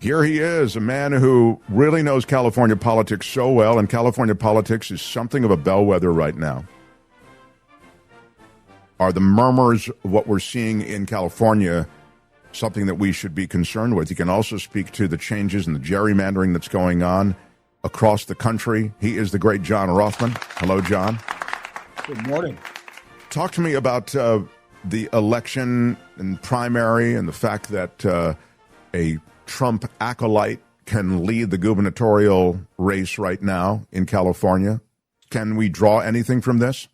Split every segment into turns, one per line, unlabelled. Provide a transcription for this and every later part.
Here he is, a man who really knows California politics so well, and California politics is something of a bellwether right now. Are the murmurs of what we're seeing in California something that we should be concerned with? He can also speak to the changes in the gerrymandering that's going on across the country. He is the great John Rothman. Hello, John.
Good morning.
Talk to me about the election and primary and the fact that a Trump acolyte can lead the gubernatorial race right now in California. Can we draw anything from this?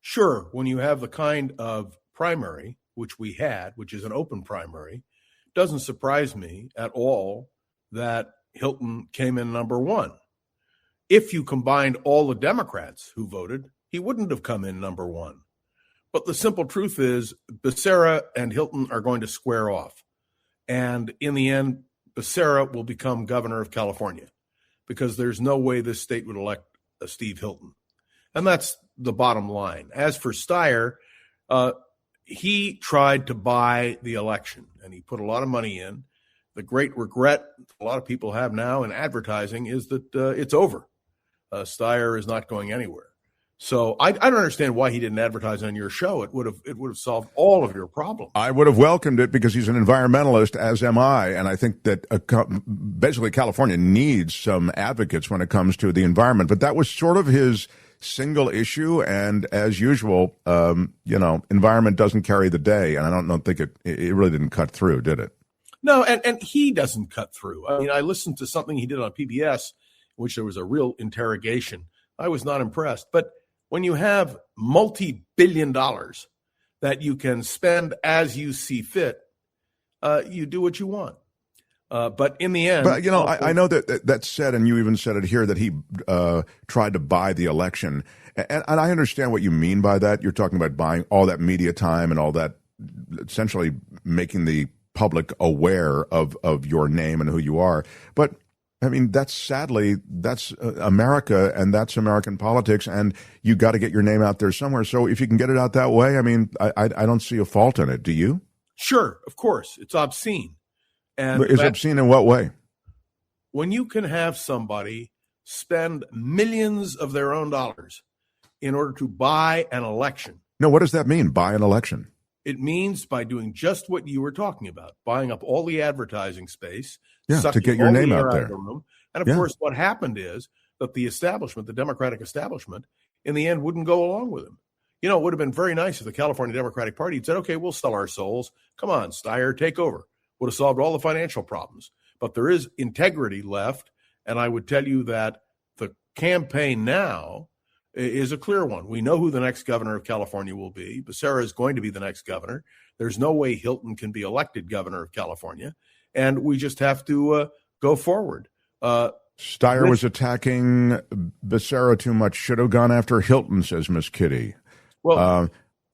Sure. When you have the kind of primary, which we had, which is an open primary, doesn't surprise me at all that Hilton came in number one. If you combined all the Democrats who voted, he wouldn't have come in number one. But the simple truth is Becerra and Hilton are going to square off. And in the end, Becerra will become governor of California because there's no way this state would elect a Steve Hilton. And that's the bottom line. As for Steyer, he tried to buy the election and he put a lot of money in. The great regret a lot of people have now in advertising is that it's over. Steyer is not going anywhere. So I don't understand why he didn't advertise on your show. It would have solved all of your problems.
I would have welcomed it because he's an environmentalist, as am I, and I think that basically California needs some advocates when it comes to the environment. But that was sort of his single issue, and as usual, environment doesn't carry the day, and I don't think it really didn't cut through, did it?
No, and he doesn't cut through. I mean, I listened to something he did on PBS, in which there was a real interrogation. I was not impressed, but when you have multi-billion dollars that you can spend as you see fit, you do what you want. But in the end...
But, I know that's said, and you even said it here, that he tried to buy the election. And I understand what you mean by that. You're talking about buying all that media time and all that, essentially making the public aware of your name and who you are. But I mean, that's America, and that's American politics, and you got to get your name out there somewhere. So if you can get it out that way, I mean, I don't see a fault in it. Do you?
Sure, of course. It's obscene. And
is obscene in what way?
When you can have somebody spend millions of their own dollars in order to buy an election.
No, what does that mean, buy an election?
It means by doing just what you were talking about, buying up all the advertising space.
To get your name out there.
And of course, what happened is that the establishment, the Democratic establishment, in the end wouldn't go along with him. It would have been very nice if the California Democratic Party had said, okay, we'll sell our souls. Come on, Steyer, take over. Would have solved all the financial problems. But there is integrity left. And I would tell you that the campaign now is a clear one. We know who the next governor of California will be. Becerra is going to be the next governor. There's no way Hilton can be elected governor of California. And we just have to go forward.
Steyer was attacking Becerra too much. Should have gone after Hilton, says Miss Kitty.
Well,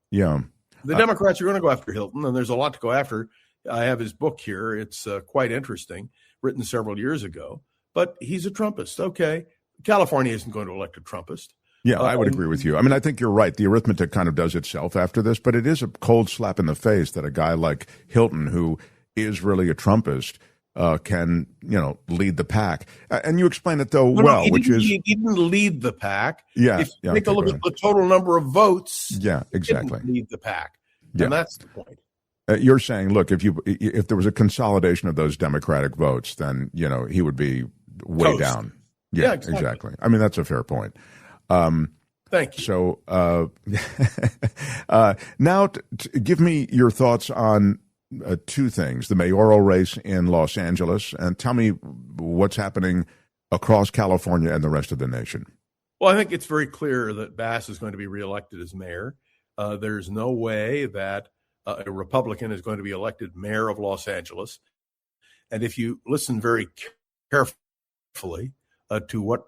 the Democrats are going to go after Hilton, and there's a lot to go after. I have his book here. It's quite interesting, written several years ago. But he's a Trumpist. Okay. California isn't going to elect a Trumpist.
Yeah, I would agree with you. I mean, I think you're right. The arithmetic kind of does itself after this, but it is a cold slap in the face that a guy like Hilton, who is really a Trumpist, can lead the pack. And you explain it though
he didn't lead the pack.
Yeah,
if you take a look at the total number of votes.
Yeah, exactly.
He didn't lead the pack, and that's the point.
You're saying, look, if there was a consolidation of those Democratic votes, then he would be way
Toast.
down.
Yeah,
exactly. I mean, that's a fair point.
Thank you.
So now, give me your thoughts on two things: the mayoral race in Los Angeles, and tell me what's happening across California and the rest of the nation.
Well, I think it's very clear that Bass is going to be reelected as mayor. There's no way that a Republican is going to be elected mayor of Los Angeles. And if you listen very carefully to what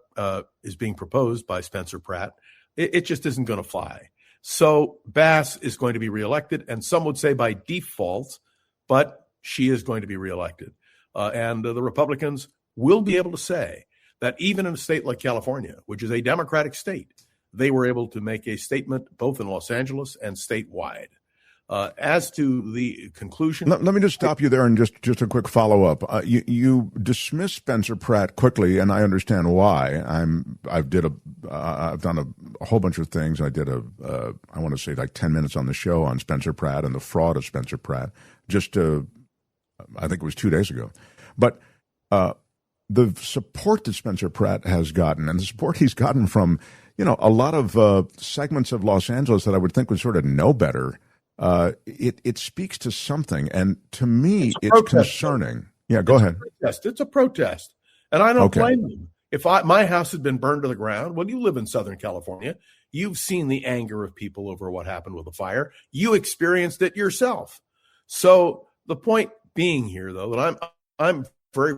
is being proposed by Spencer Pratt, it just isn't going to fly. So Bass is going to be reelected, and some would say by default, but she is going to be reelected. And the Republicans will be able to say that even in a state like California, which is a Democratic state, they were able to make a statement both in Los Angeles and statewide. As to the conclusion,
let me just stop you there and just a quick follow up. You dismiss Spencer Pratt quickly, and I understand why. I've done a whole bunch of things. I did I want to say like 10 minutes on the show on Spencer Pratt and the fraud of Spencer Pratt. I think it was 2 days ago, but the support that Spencer Pratt has gotten, and the support he's gotten from a lot of segments of Los Angeles that I would think would sort of know better. It speaks to something, and to me, it's concerning. Yeah, go ahead.
It's a protest, and I don't blame them. If my house had been burned to the ground, well, you live in Southern California. You've seen the anger of people over what happened with the fire. You experienced it yourself. So the point being here, though, that I'm very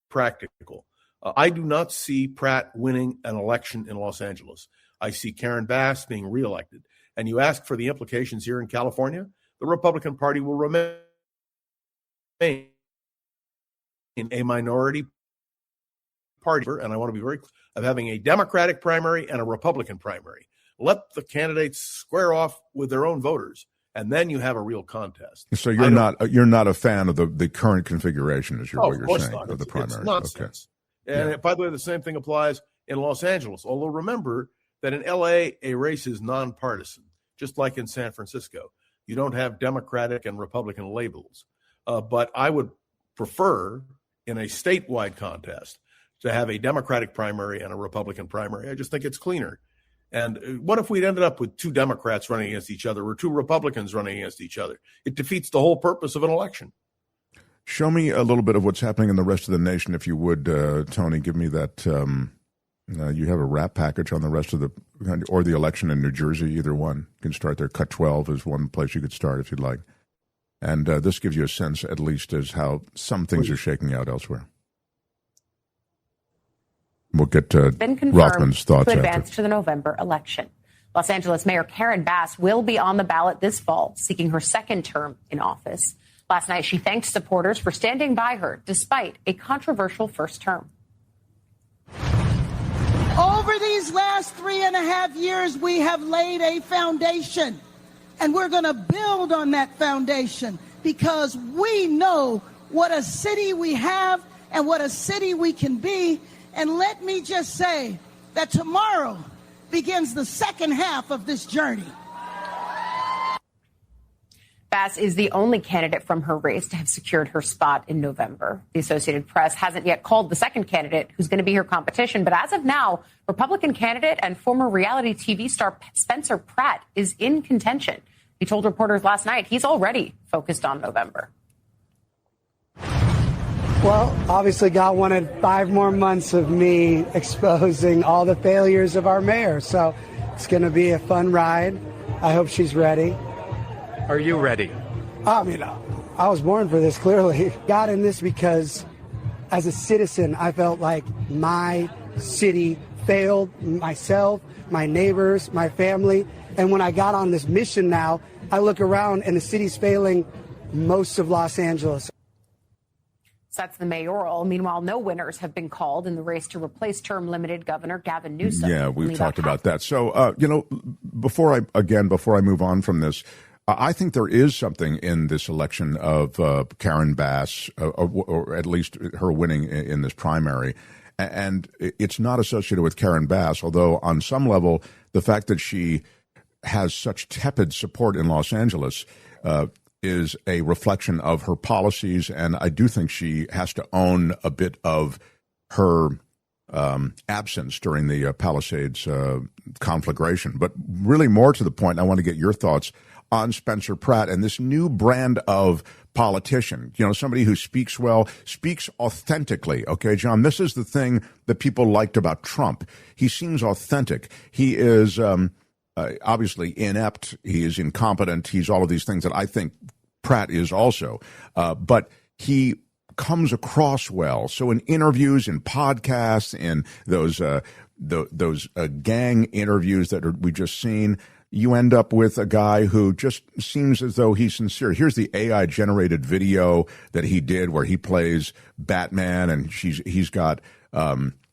practical. I do not see Pratt winning an election in Los Angeles. I see Karen Bass being reelected. And you ask for the implications here in California, the Republican Party will remain a minority party. And I want to be very clear of having a Democratic primary and a Republican primary. Let the candidates square off with their own voters, and then you have a real contest.
So you're not a fan of the current configuration, is what you're saying, of the primary.
It's nonsense. Okay. And by the way, the same thing applies in Los Angeles. Although remember that in L.A., a race is nonpartisan, just like in San Francisco. You don't have Democratic and Republican labels. But I would prefer, in a statewide contest, to have a Democratic primary and a Republican primary. I just think it's cleaner. And what if we'd ended up with two Democrats running against each other or two Republicans running against each other? It defeats the whole purpose of an election.
Show me a little bit of what's happening in the rest of the nation, if you would, Tony. Give me that. You have a wrap package on the rest of or the election in New Jersey, either one. You can start there. Cut 12 is one place you could start if you'd like. And this gives you a sense, at least, as how some things are shaking out elsewhere. We'll get Rothman's thoughts
to advance to the November election. Los Angeles Mayor Karen Bass will be on the ballot this fall, seeking her second term in office. Last night, she thanked supporters for standing by her despite a controversial first term.
Over these last 3.5 years, we have laid a foundation, and we're going to build on that foundation because we know what a city we have and what a city we can be. And let me just say that tomorrow begins the second half of this journey.
Bass is the only candidate from her race to have secured her spot in November. The Associated Press hasn't yet called the second candidate who's going to be her competition. But as of now, Republican candidate and former reality TV star Spencer Pratt is in contention. He told reporters last night he's already focused on November.
Well, obviously God wanted 5 more months of me exposing all the failures of our mayor. So it's going to be a fun ride. I hope she's ready.
Are you ready?
I mean, I was born for this, clearly. Got in this because as a citizen, I felt like my city failed myself, my neighbors, my family. And when I got on this mission now, I look around and the city's failing most of Los Angeles.
That's the mayoral. Meanwhile, no winners have been called in the race to replace term-limited Governor Gavin Newsom.
Yeah, we've talked about that. So, before I move on from this, I think there is something in this election of Karen Bass, or at least her winning in this primary. And it's not associated with Karen Bass, although on some level, the fact that she has such tepid support in Los Angeles is a reflection of her policies, and I do think she has to own a bit of her absence during the Palisades conflagration. But really more to the point, I want to get your thoughts on Spencer Pratt and this new brand of politician, somebody who speaks well, speaks authentically. Okay, John, this is the thing that people liked about Trump. He seems authentic. He is obviously inept. He is incompetent. He's all of these things that I think Pratt is also. But he comes across well. So in interviews, in podcasts, in those gang interviews that we just seen, you end up with a guy who just seems as though he's sincere. Here's the AI-generated video that he did where he plays Batman, and he's got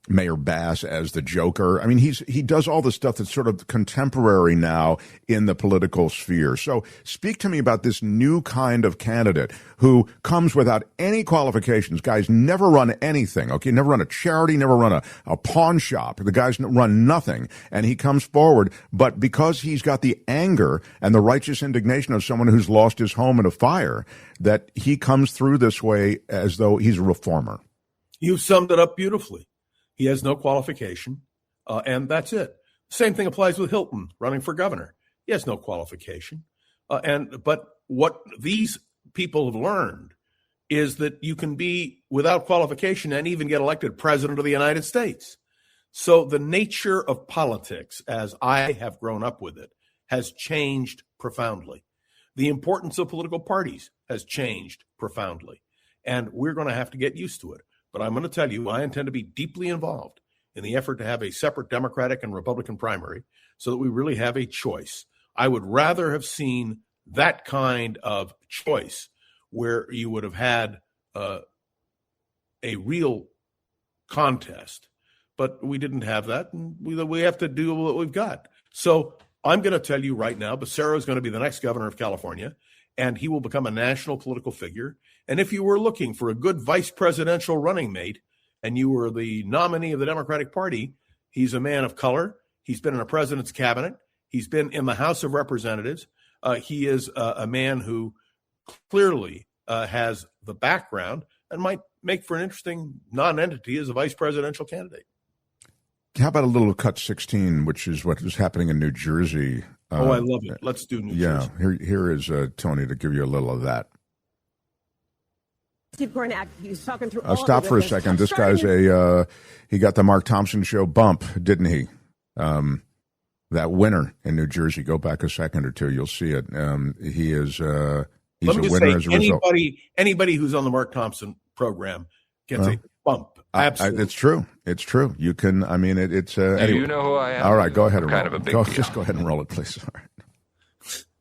Mayor Bass as the Joker. I mean, he does all the stuff that's sort of contemporary now in the political sphere. So speak to me about this new kind of candidate who comes without any qualifications. Guys never run anything, okay? Never run a charity, never run a pawn shop. The guys run nothing. And he comes forward, but because he's got the anger and the righteous indignation of someone who's lost his home in a fire, that he comes through this way as though he's a reformer.
You've summed it up beautifully. He has no qualification, and that's it. Same thing applies with Hilton running for governor. He has no qualification. But what these people have learned is that you can be without qualification and even get elected president of the United States. So the nature of politics, as I have grown up with it, has changed profoundly. The importance of political parties has changed profoundly, and we're going to have to get used to it. But I'm going to tell you, I intend to be deeply involved in the effort to have a separate Democratic and Republican primary so that we really have a choice. I would rather have seen that kind of choice where you would have had a real contest. But we didn't have that, and we have to do what we've got. So I'm going to tell you right now, Becerra is going to be the next governor of California, and he will become a national political figure. And if you were looking for a good vice presidential running mate and you were the nominee of the Democratic Party, he's a man of color. He's been in a president's cabinet. He's been in the House of Representatives. He is a man who clearly has the background and might make for an interesting non-entity as a vice presidential candidate.
How about a little cut 16, which is what is happening in New Jersey?
I love it. Let's do New Jersey.
Yeah, here is Tony to give you a little of that.
Steve Gornack, he's talking through
stop for a second. This guy's he got the Mark Thompson show bump, didn't he? That winner in New Jersey. Go back a second or two. You'll see it. He is he's a winner as a result.
Anybody who's on the Mark Thompson program gets a bump. Absolutely.
It's true. It's true. You can, I mean, it's
anyway. You know who I am?
All right, go ahead and
kind
roll.
Of a big
Just go ahead and roll it, please. All right.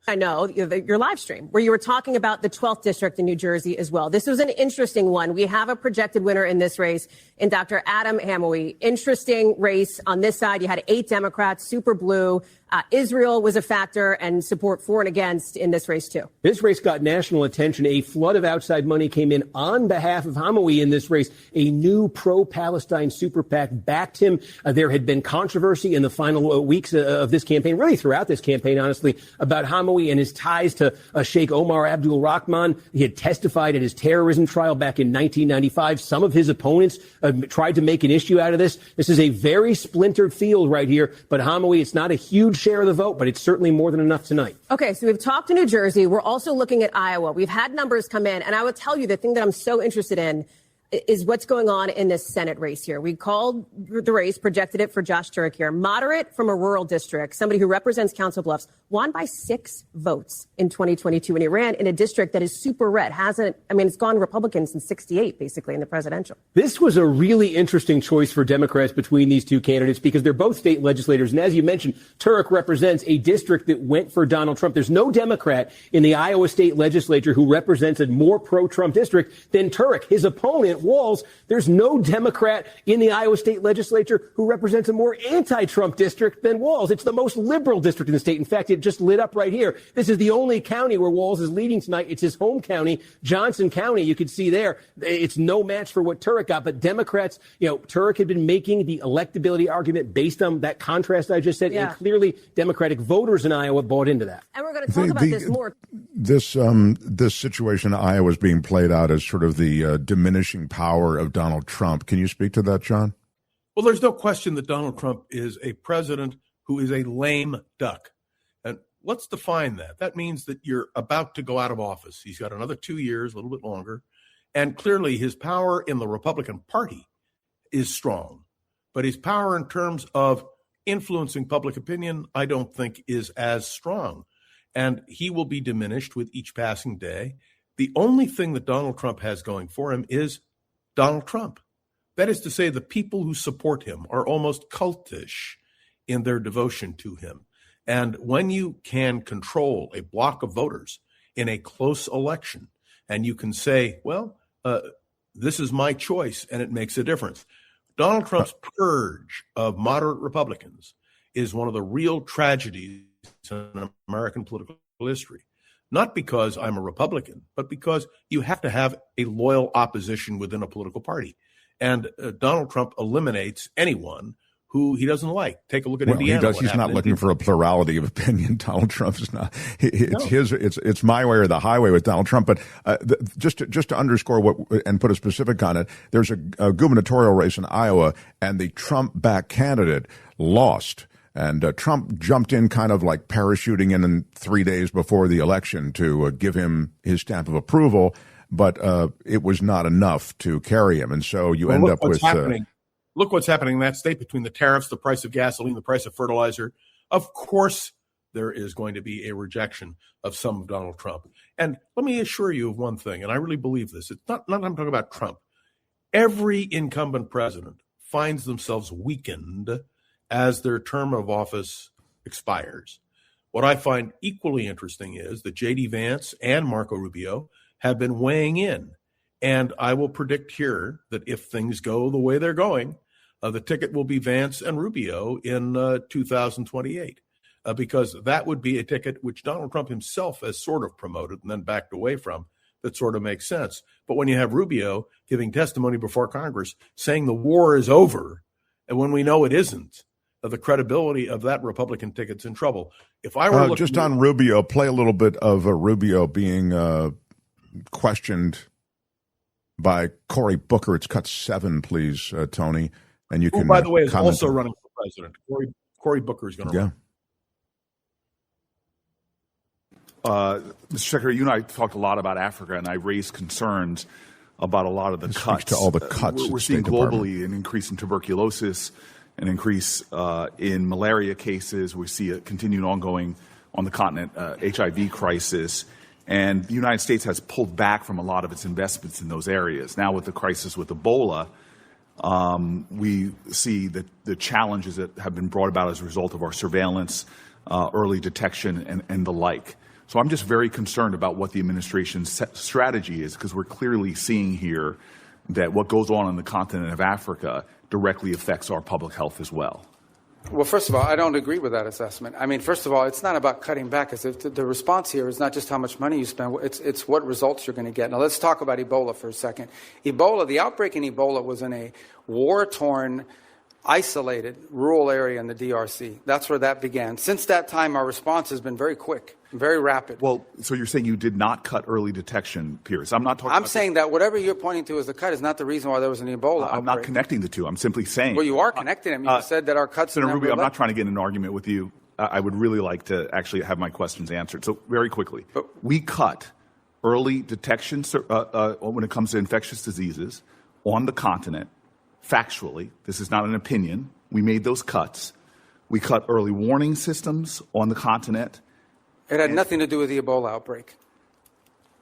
I know, your live stream, where you were talking about the 12th district in New Jersey as well. This was an interesting one. We have a projected winner in this race in Dr. Adam Hamouie. Interesting race. On this side, you had 8 Democrats, super blue. Israel was a factor, and support for and against in this race, too.
This race got national attention. A flood of outside money came in on behalf of Hamouie in this race. A new pro-Palestine super PAC backed him. There had been controversy in the final weeks of this campaign, really throughout this campaign, honestly, about Hamouie and his ties to Sheikh Omar Abdul Rahman. He had testified at his terrorism trial back in 1995. Some of his opponents tried to make an issue out of this. This is a very splintered field right here, but Hamouie, it's not a huge share of the vote, but it's certainly more than enough tonight.
Okay, so we've talked to New Jersey. We're also looking at Iowa. We've had numbers come in, and I would tell you the thing that I'm so interested in is what's going on in this Senate race here. We called the race, projected it for Josh Turek here. Moderate from a rural district, somebody who represents Council Bluffs, won by 6 votes in 2022, and he ran in a district that is super red. It's gone Republican since 68, basically, in the presidential.
This was a really interesting choice for Democrats between these two candidates because they're both state legislators. And as you mentioned, Turek represents a district that went for Donald Trump. There's no Democrat in the Iowa state legislature who represents a more pro-Trump district than Turek. His opponent, Walz, there's no Democrat in the Iowa state legislature who represents a more anti-Trump district than Walz. It's the most liberal district in the state. In fact, it just lit up right here. This is the only county where Walz is leading tonight. It's his home county, Johnson County. You can see there, it's no match for what Turek got. But Democrats, Turek had been making the electability argument based on that contrast I just said. Yeah. And clearly Democratic voters in Iowa bought into that.
And we're going to talk about this more.
This situation in Iowa is being played out as sort of the diminishing power of Donald Trump. Can you speak to that, John?
Well, there's no question that Donald Trump is a president who is a lame duck. And let's define that. That means that you're about to go out of office. He's got another 2 years, a little bit longer. And clearly his power in the Republican Party is strong. But his power in terms of influencing public opinion, I don't think is as strong. And he will be diminished with each passing day. The only thing that Donald Trump has going for him is Donald Trump. That is to say, the people who support him are almost cultish in their devotion to him. And when you can control a block of voters in a close election, and you can say, well, this is my choice, and it makes a difference. Donald Trump's purge of moderate Republicans is one of the real tragedies in American political history. Not because I'm a Republican, but because you have to have a loyal opposition within a political party. And Donald Trump eliminates anyone who he doesn't like. Take a look at Indiana.
He's not looking for a plurality of opinion. Donald Trump is not. It's my way or the highway with Donald Trump. But just to underscore what and put a specific on it, there's a gubernatorial race in Iowa, and the Trump-backed candidate lost. And Trump jumped in kind of like parachuting in 3 days before the election to give him his stamp of approval. But it was not enough to carry him. And so you end up with...
Look what's happening in that state between the tariffs, the price of gasoline, the price of fertilizer. Of course, there is going to be a rejection of some of Donald Trump. And let me assure you of one thing, and I really believe this. It's not I'm talking about Trump. Every incumbent president finds themselves weakened as their term of office expires. What I find equally interesting is that J.D. Vance and Marco Rubio have been weighing in. And I will predict here that if things go the way they're going, the ticket will be Vance and Rubio in 2028, because that would be a ticket which Donald Trump himself has sort of promoted and then backed away from. That sort of makes sense. But when you have Rubio giving testimony before Congress saying the war is over, and when we know it isn't, the credibility of that Republican ticket's in trouble. If I were
just on Rubio, play a little bit of Rubio being questioned by Cory Booker. It's cut 7, please, Tony. And you can.
By the way, is also running for president. Cory Booker is going to run.
Mr. Secretary, you and I talked a lot about Africa, and I raised concerns about a lot of the cuts.
To all the cuts.
We're seeing globally an increase in tuberculosis, an increase in malaria cases. We see a continued ongoing on the continent HIV crisis. And the United States has pulled back from a lot of its investments in those areas. Now with the crisis with Ebola, we see that the challenges that have been brought about as a result of our surveillance, early detection, and the like. So I'm just very concerned about what the administration's strategy is, because we're clearly seeing here that what goes on the continent of Africa directly affects our public health as well.
Well, first of all, I don't agree with that assessment. I mean, first of all, it's not about cutting back. The response here is not just how much money you spend. It's what results you're going to get. Now, let's talk about Ebola for a second. Ebola, the outbreak in Ebola was in a war-torn, isolated rural area in the DRC. That's where that began. Since that time, our response has been very quick, very rapid.
Well, so you're saying you did not cut early detection periods.
I'm saying that whatever you're pointing to as the cut is not the reason why there was an Ebola outbreak.
I'm not connecting the two. I'm simply saying.
Well, you are connecting them. You said that our cuts.
Senator Rubio, I'm not trying to get in an argument with you. I would really like to actually have my questions answered. So very quickly, we cut early detection when it comes to infectious diseases on the continent. Factually, this is not an opinion. We made those cuts. We cut early warning systems on the continent.
It had nothing to do with the Ebola outbreak.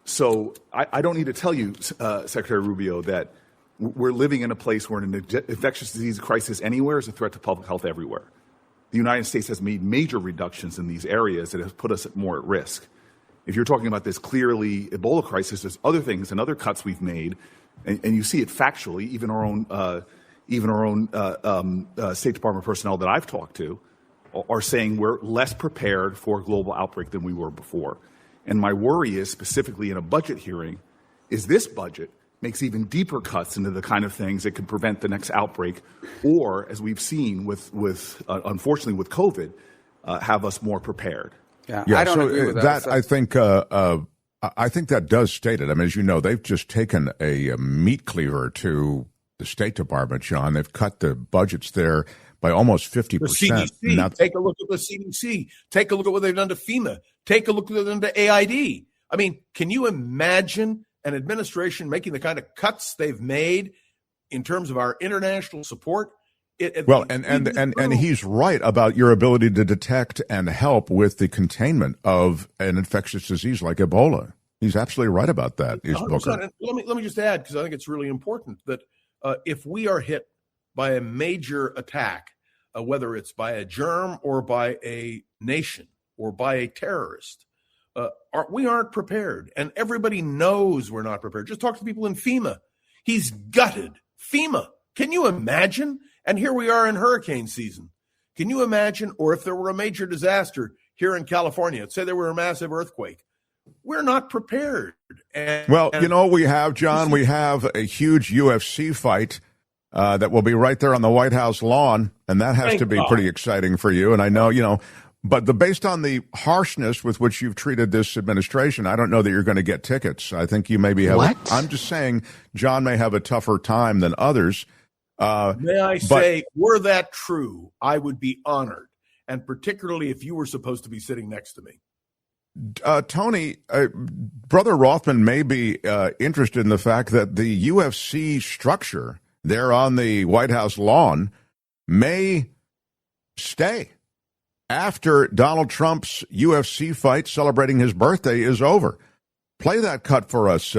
So I don't need to tell you, Secretary Rubio, that we're living in a place where an infectious disease crisis anywhere is a threat to public health everywhere. The United States has made major reductions in these areas that have put us more at risk. If you're talking about this clearly Ebola crisis, there's other things and other cuts we've made, and you see it factually. Even our own State Department personnel that I've talked to are saying we're less prepared for a global outbreak than we were before. And my worry is, specifically in a budget hearing, is this budget makes even deeper cuts into the kind of things that could prevent the next outbreak, or, as we've seen with unfortunately with COVID, have us more prepared.
Yeah, I don't agree with that.
I think that does state it. I mean, as you know, they've just taken a meat cleaver to the State Department, John. They've cut the budgets there by almost 50%.
The CDC. Take a look at the CDC. Take a look at what they've done to FEMA. Take a look at what they've done to AID. I mean, can you imagine an administration making the kind of cuts they've made in terms of our international support?
And he's right about your ability to detect and help with the containment of an infectious disease like Ebola. He's absolutely right about that, is Booker.
Let me just add, because I think it's really important, that if we are hit by a major attack, whether it's by a germ or by a nation or by a terrorist, we aren't prepared. And everybody knows we're not prepared. Just talk to people in FEMA. He's gutted FEMA. Can you imagine? And here we are in hurricane season. Can you imagine? Or if there were a major disaster here in California, say there were a massive earthquake, we're not prepared.
We have, John, we have a huge UFC fight that will be right there on the White House lawn, and that has to be pretty exciting for you. And I know, but based on the harshness with which you've treated this administration, I don't know that you're going to get tickets. I think you maybe have.
What?
I'm just saying John may have a tougher time than others.
May I say, were that true, I would be honored, and particularly if you were supposed to be sitting next to me.
Tony, Brother Rothman may be interested in the fact that the UFC structure there on the White House lawn may stay after Donald Trump's UFC fight celebrating his birthday is over. Play that cut for us,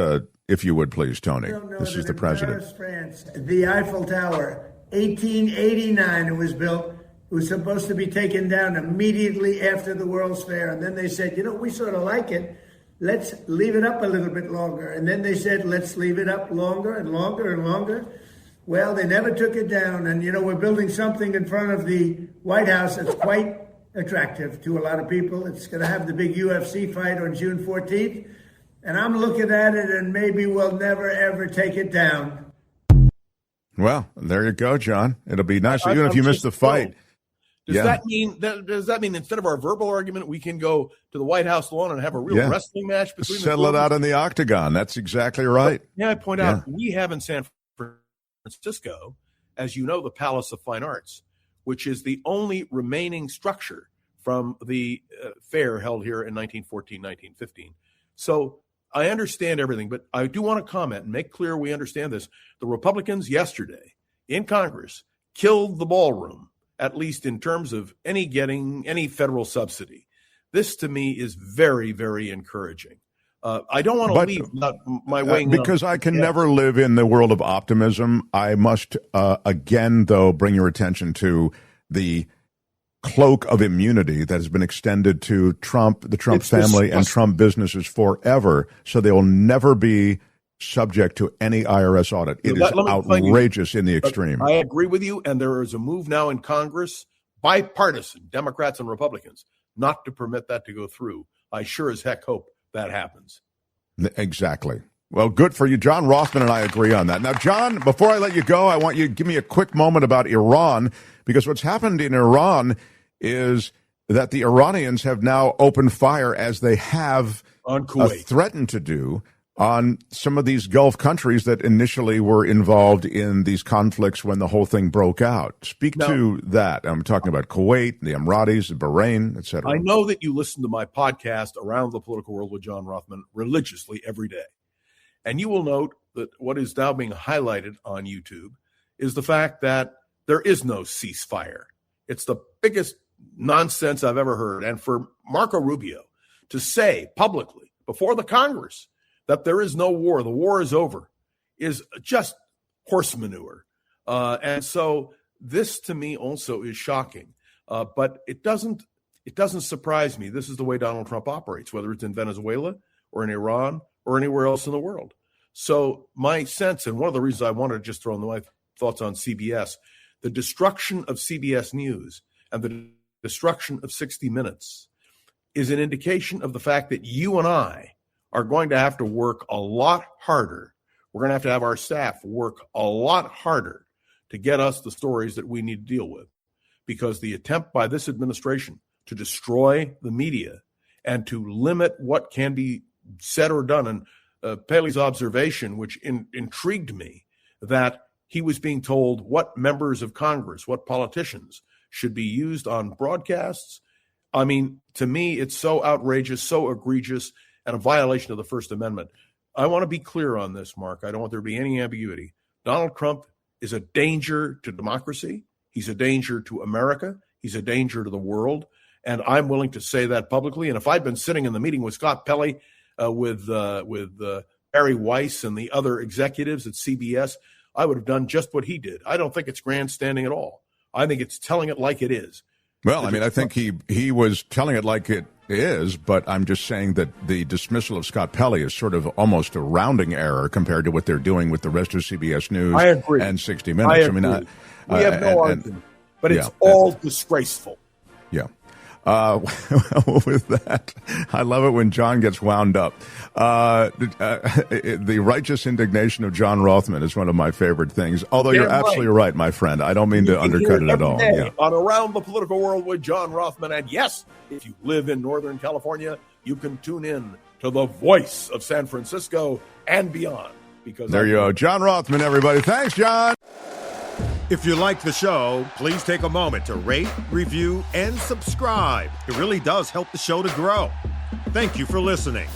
if you would, please, Tony. This is the president.
Paris, France, the Eiffel Tower, 1889 it was built. It was supposed to be taken down immediately after the World's Fair. And then they said, we sort of like it. Let's leave it up a little bit longer. And then they said, let's leave it up longer and longer and longer. Well, they never took it down. And, we're building something in front of the White House that's quite attractive to a lot of people. It's going to have the big UFC fight on June 14th. And I'm looking at it, and maybe we'll never, ever take it down.
Well, there you go, John. It'll be nice, even if you miss the fight.
Does that mean instead of our verbal argument, we can go to the White House lawn and have a real wrestling match between
settle it out in the octagon? That's exactly right.
But, I point out we have in San Francisco, as you know, the Palace of Fine Arts, which is the only remaining structure from the fair held here in 1914, 1915. So I understand everything, but I do want to comment and make clear we understand this. The Republicans yesterday in Congress killed the ballroom, at least in terms of getting any federal subsidy. This, to me, is very, very encouraging. I don't want to leave my weighing
because I can never live in the world of optimism. I must, again, though, bring your attention to the cloak of immunity that has been extended to Trump, the Trump family, and Trump businesses forever, so they will never be subject to any IRS audit. It is outrageous in the extreme.
I agree with you, and there is a move now in Congress, bipartisan, Democrats and Republicans, not to permit that to go through. I sure as heck hope that happens.
Exactly. Well, good for you. John Rothman and I agree on that. Now, John, before I let you go, I want you to give me a quick moment about Iran, because what's happened in Iran is that the Iranians have now opened fire, as they have
on Kuwait,
threatened to do, on some of these Gulf countries that initially were involved in these conflicts when the whole thing broke out. Speak to that. I'm talking about Kuwait, the Emiratis, Bahrain, et cetera.
I know that you listen to my podcast, Around the Political World with John Rothman, religiously every day. And you will note that what is now being highlighted on YouTube is the fact that there is no ceasefire. It's the biggest nonsense I've ever heard. And for Marco Rubio to say publicly before the Congress that there is no war, the war is over, is just horse manure. And so this to me also is shocking. But it doesn't surprise me. This is the way Donald Trump operates, whether it's in Venezuela or in Iran or anywhere else in the world. So my sense, and one of the reasons I wanted to just throw in my thoughts on CBS, the destruction of CBS News and the destruction of 60 Minutes is an indication of the fact that you and I are going to have to work a lot harder. We're going to have our staff work a lot harder to get us the stories that we need to deal with, because the attempt by this administration to destroy the media and to limit what can be said or done, and Paley's observation, which intrigued me, that he was being told what members of Congress, what politicians should be used on broadcasts. I mean, to me, it's so outrageous, so egregious, and a violation of the First Amendment. I want to be clear on this, Mark. I don't want there to be any ambiguity. Donald Trump is a danger to democracy. He's a danger to America. He's a danger to the world. And I'm willing to say that publicly. And if I'd been sitting in the meeting with Scott Pelley, with Barry Weiss and the other executives at CBS, I would have done just what he did. I don't think it's grandstanding at all. I think it's telling it like it is.
Well, I mean, I think he was telling it like it is, but I'm just saying that the dismissal of Scott Pelley is sort of almost a rounding error compared to what they're doing with the rest of CBS News and 60 Minutes.
I agree. We have no argument, but it's all disgraceful.
Yeah. With that, I love it when John gets wound up. The righteous indignation of John Rothman is one of my favorite things. Although you're absolutely right, my friend. I don't mean to undercut it at all.
Yeah. On Around the Political World with John Rothman. And yes, if you live in Northern California, you can tune in to the voice of San Francisco and beyond. Because
there you go. John Rothman, everybody. Thanks, John.
If you like the show, please take a moment to rate, review, and subscribe. It really does help the show to grow. Thank you for listening.